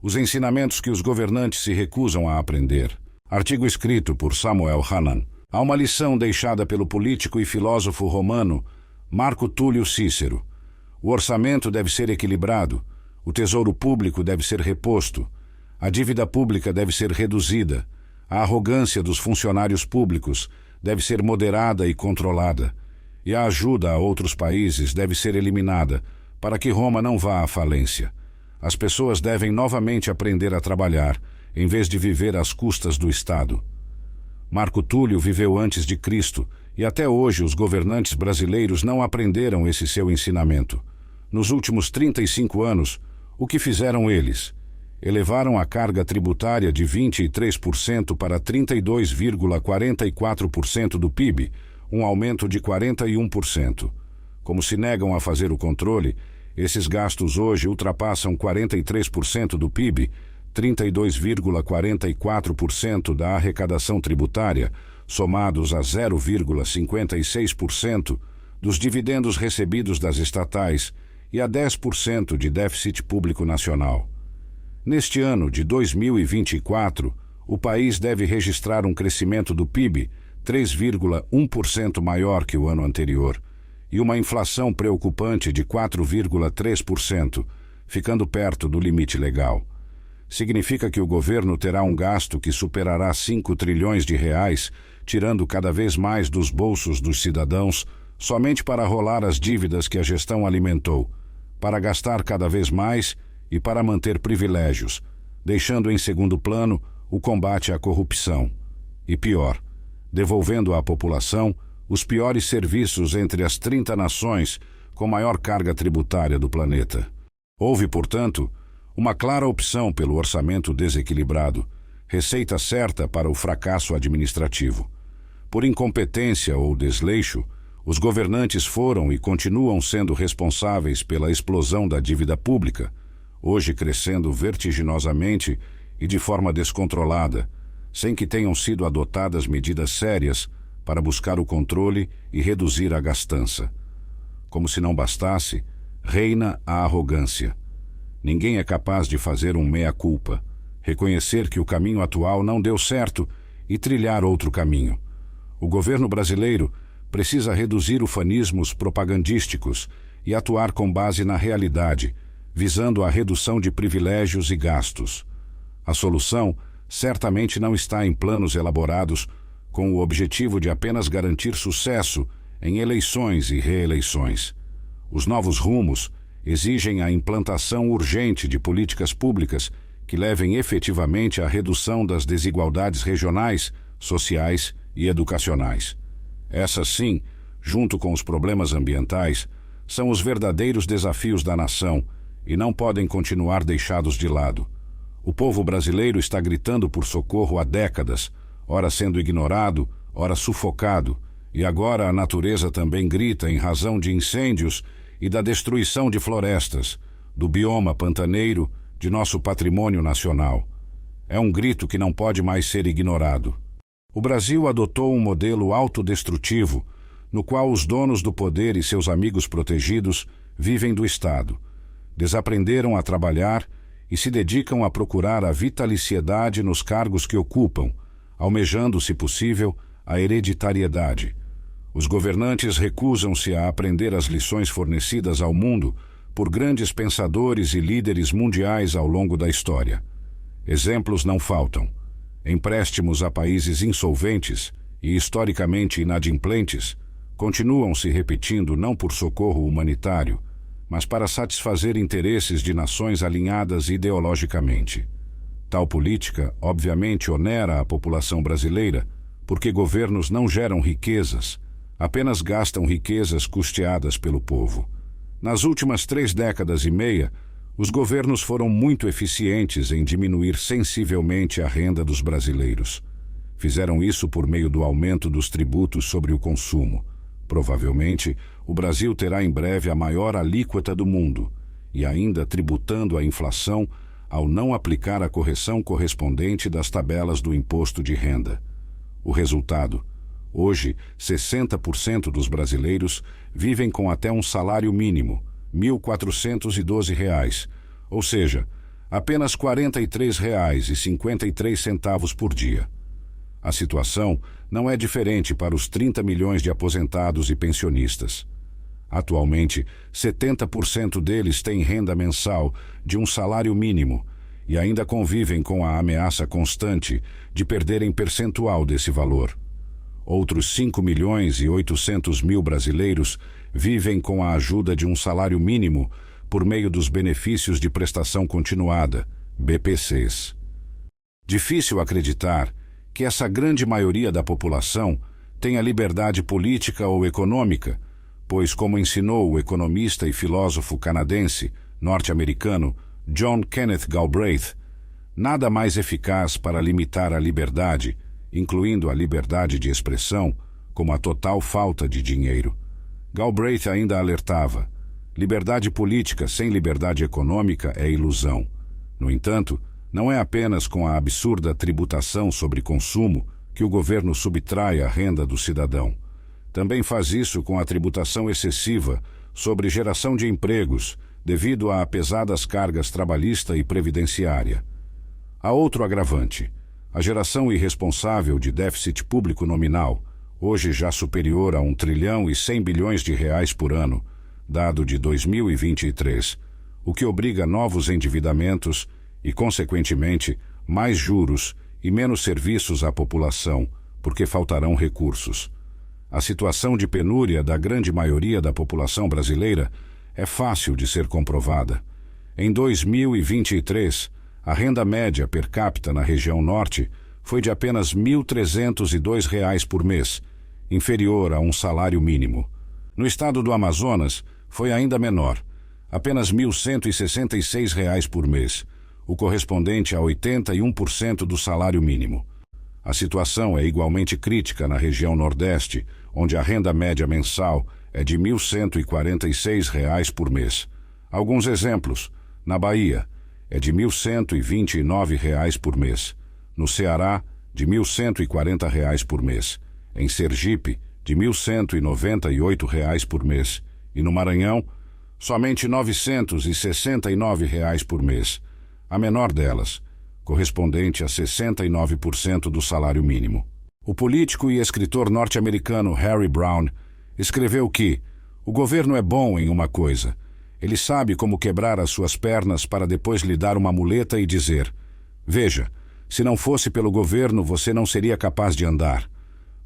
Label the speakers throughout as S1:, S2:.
S1: Os ensinamentos que os governantes se recusam a aprender. Artigo escrito por Samuel Hanan. Há uma lição deixada pelo político e filósofo romano Marco Túlio Cícero. O orçamento deve ser equilibrado, o tesouro público deve ser reposto, a dívida pública deve ser reduzida, a arrogância dos funcionários públicos deve ser moderada e controlada, e a ajuda a outros países deve ser eliminada, para que Roma não vá à falência. As pessoas devem novamente aprender a trabalhar, em vez de viver às custas do Estado. Marco Túlio viveu antes de Cristo, e até hoje os governantes brasileiros não aprenderam esse seu ensinamento. Nos últimos 35 anos, o que fizeram eles? Elevaram a carga tributária de 23% para 32,44% do PIB, um aumento de 41%. Como se negam a fazer o controle, esses gastos hoje ultrapassam 43% do PIB, 32,44% da arrecadação tributária, somados a 0,56% dos dividendos recebidos das estatais e a 10% de déficit público nacional. Neste ano de 2024, o país deve registrar um crescimento do PIB 3,1% maior que o ano anterior e uma inflação preocupante de 4,3%, ficando perto do limite legal. Significa que o governo terá um gasto que superará 5 trilhões de reais, tirando cada vez mais dos bolsos dos cidadãos, somente para rolar as dívidas que a gestão alimentou, para gastar cada vez mais e para manter privilégios, deixando em segundo plano o combate à corrupção. E pior, devolvendo à população os piores serviços entre as 30 nações com maior carga tributária do planeta. Houve, portanto, uma clara opção pelo orçamento desequilibrado, receita certa para o fracasso administrativo. Por incompetência ou desleixo, os governantes foram e continuam sendo responsáveis pela explosão da dívida pública, hoje crescendo vertiginosamente e de forma descontrolada, sem que tenham sido adotadas medidas sérias para buscar o controle e reduzir a gastança. Como se não bastasse, reina a arrogância. Ninguém é capaz de fazer um meia-culpa, reconhecer que o caminho atual não deu certo e trilhar outro caminho. O governo brasileiro precisa reduzir ufanismos propagandísticos e atuar com base na realidade, visando a redução de privilégios e gastos. A solução certamente não está em planos elaborados com o objetivo de apenas garantir sucesso em eleições e reeleições. Os novos rumos exigem a implantação urgente de políticas públicas que levem efetivamente à redução das desigualdades regionais, sociais e educacionais. Essas, sim, junto com os problemas ambientais, são os verdadeiros desafios da nação e não podem continuar deixados de lado. O povo brasileiro está gritando por socorro há décadas, ora sendo ignorado, ora sufocado, e agora a natureza também grita em razão de incêndios e da destruição de florestas, do bioma pantaneiro, de nosso patrimônio nacional. É um grito que não pode mais ser ignorado. O Brasil adotou um modelo autodestrutivo, no qual os donos do poder e seus amigos protegidos vivem do Estado. Desaprenderam a trabalhar e se dedicam a procurar a vitaliciedade nos cargos que ocupam, almejando, se possível, a hereditariedade. Os governantes recusam-se a aprender as lições fornecidas ao mundo por grandes pensadores e líderes mundiais ao longo da história. Exemplos não faltam. Empréstimos a países insolventes e historicamente inadimplentes continuam se repetindo não por socorro humanitário, mas para satisfazer interesses de nações alinhadas ideologicamente. Tal política, obviamente, onera a população brasileira, porque governos não geram riquezas, apenas gastam riquezas custeadas pelo povo. Nas últimas 3 décadas e meia, os governos foram muito eficientes em diminuir sensivelmente a renda dos brasileiros. Fizeram isso por meio do aumento dos tributos sobre o consumo. Provavelmente, o Brasil terá em breve a maior alíquota do mundo, e ainda tributando a inflação ao não aplicar a correção correspondente das tabelas do imposto de renda. O resultado: hoje, 60% dos brasileiros vivem com até um salário mínimo, R$ 1.412, ou seja, apenas R$ 43,53 por dia. A situação não é diferente para os 30 milhões de aposentados e pensionistas. Atualmente, 70% deles têm renda mensal de um salário mínimo e ainda convivem com a ameaça constante de perderem percentual desse valor. Outros 5.800.000 brasileiros vivem com a ajuda de um salário mínimo por meio dos benefícios de prestação continuada, BPCs. Difícil acreditar que essa grande maioria da população tenha liberdade política ou econômica, pois, como ensinou o economista e filósofo canadense, norte-americano, John Kenneth Galbraith, nada mais eficaz para limitar a liberdade, incluindo a liberdade de expressão, como a total falta de dinheiro. Galbraith ainda alertava: liberdade política sem liberdade econômica é ilusão. No entanto, não é apenas com a absurda tributação sobre consumo que o governo subtrai a renda do cidadão. Também faz isso com a tributação excessiva sobre geração de empregos, devido a pesadas cargas trabalhista e previdenciária. Há outro agravante: a geração irresponsável de déficit público nominal, hoje já superior a R$ 1,1 trilhão por ano, dado de 2023, o que obriga novos endividamentos e, consequentemente, mais juros e menos serviços à população, porque faltarão recursos. A situação de penúria da grande maioria da população brasileira é fácil de ser comprovada. Em 2023, a renda média per capita na região norte foi de apenas R$ 1.302 por mês, inferior a um salário mínimo. No estado do Amazonas, foi ainda menor, apenas R$ 1.166 por mês, o correspondente a 81% do salário mínimo. A situação é igualmente crítica na região Nordeste, onde a renda média mensal é de R$ 1.146 por mês. Alguns exemplos: na Bahia, é de R$ 1.129 por mês. No Ceará, de R$ 1.140 por mês. Em Sergipe, de R$ 1.198 por mês. E no Maranhão, somente R$ 969 por mês. A menor delas, correspondente a 69% do salário mínimo. O político e escritor norte-americano Harry Browne escreveu que o governo é bom em uma coisa: ele sabe como quebrar as suas pernas para depois lhe dar uma muleta e dizer: veja, se não fosse pelo governo você não seria capaz de andar.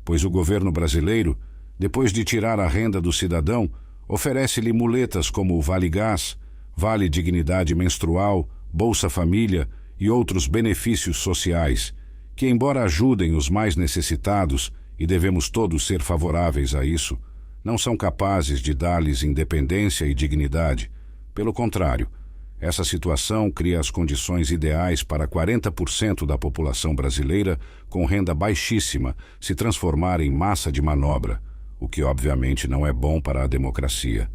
S1: Pois o governo brasileiro, depois de tirar a renda do cidadão, oferece-lhe muletas como o Vale Gás, Vale Dignidade Menstrual, Bolsa Família e outros benefícios sociais, que, embora ajudem os mais necessitados, e devemos todos ser favoráveis a isso, não são capazes de dar-lhes independência e dignidade. Pelo contrário, essa situação cria as condições ideais para 40% da população brasileira com renda baixíssima se transformar em massa de manobra, o que obviamente não é bom para a democracia.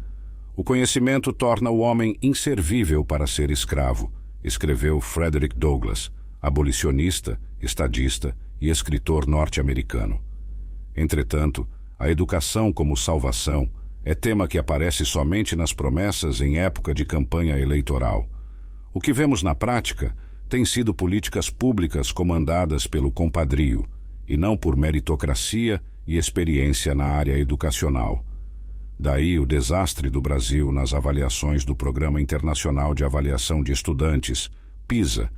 S1: O conhecimento torna o homem inservível para ser escravo, escreveu Frederick Douglass, abolicionista, estadista e escritor norte-americano. Entretanto, a educação como salvação é tema que aparece somente nas promessas em época de campanha eleitoral. O que vemos na prática tem sido políticas públicas comandadas pelo compadrio, e não por meritocracia e experiência na área educacional. Daí o desastre do Brasil nas avaliações do Programa Internacional de Avaliação de Estudantes, PISA,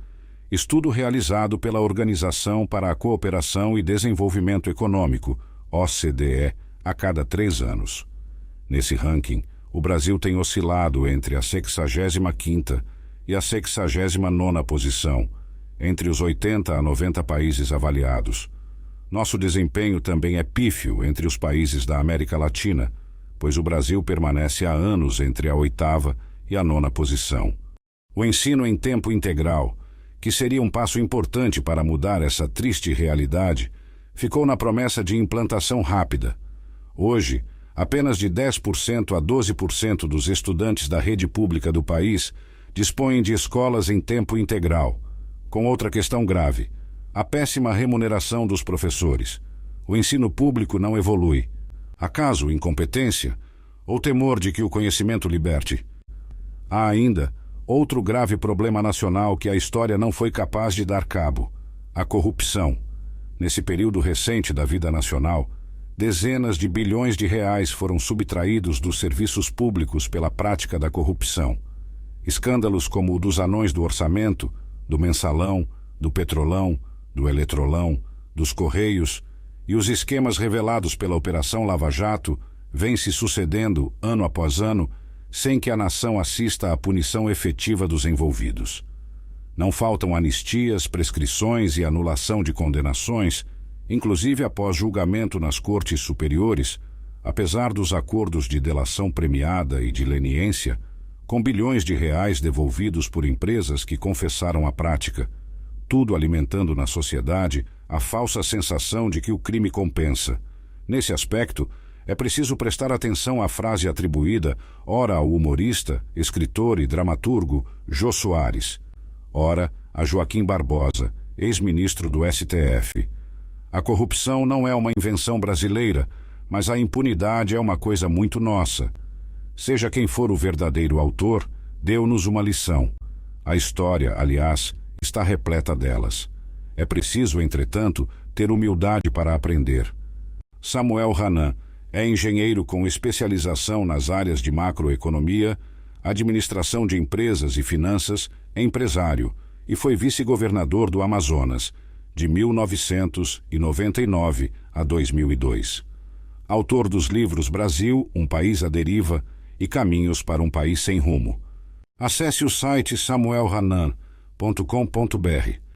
S1: estudo realizado pela Organização para a Cooperação e Desenvolvimento Econômico, OCDE, a cada 3 anos. Nesse ranking, o Brasil tem oscilado entre a 65ª e a 69ª posição, entre os 80 a 90 países avaliados. Nosso desempenho também é pífio entre os países da América Latina, pois o Brasil permanece há anos entre a 8ª e a 9ª posição. O ensino em tempo integral, que seria um passo importante para mudar essa triste realidade, ficou na promessa de implantação rápida. Hoje, apenas de 10% a 12% dos estudantes da rede pública do país dispõem de escolas em tempo integral, com outra questão grave: a péssima remuneração dos professores. O ensino público não evolui. Acaso incompetência ou temor de que o conhecimento liberte? Há ainda Outro grave problema nacional que a história não foi capaz de dar cabo: a corrupção. Nesse período recente da vida nacional, dezenas de bilhões de reais foram subtraídos dos serviços públicos pela prática da corrupção. Escândalos como o dos anões do orçamento, do mensalão, do petrolão, do eletrolão, dos correios e os esquemas revelados pela Operação Lava Jato vêm se sucedendo ano após ano sem que a nação assista à punição efetiva dos envolvidos. Não faltam anistias, prescrições e anulação de condenações, inclusive após julgamento nas cortes superiores, apesar dos acordos de delação premiada e de leniência, com bilhões de reais devolvidos por empresas que confessaram a prática, tudo alimentando na sociedade a falsa sensação de que o crime compensa. Nesse aspecto, é preciso prestar atenção à frase atribuída ora ao humorista, escritor e dramaturgo Jô Soares, ora a Joaquim Barbosa, ex-ministro do STF. A corrupção não é uma invenção brasileira, mas a impunidade é uma coisa muito nossa. Seja quem for o verdadeiro autor, deu-nos uma lição. A história, aliás, está repleta delas. É preciso, entretanto, ter humildade para aprender. Samuel Hanan é engenheiro com especialização nas áreas de macroeconomia, administração de empresas e finanças, empresário, e foi vice-governador do Amazonas, de 1999 a 2002. Autor dos livros Brasil, um país à deriva e Caminhos para um país sem rumo. Acesse o site samuelhanan.com.br.